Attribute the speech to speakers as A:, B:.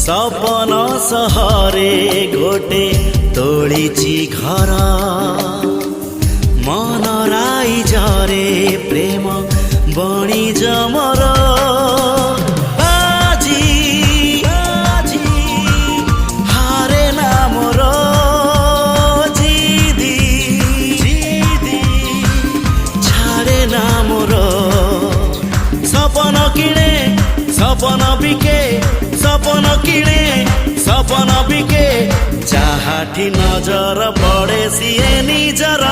A: सपन सहरे गोटे तोलिछि घर मन राई झरे प्रेम बणी जमर हारे ना मोर जिदी छाड़े ना मोर सपन किणे सपन बिके सपन किणे सपन बिके जहाठी नजर पड़े सिए निजर।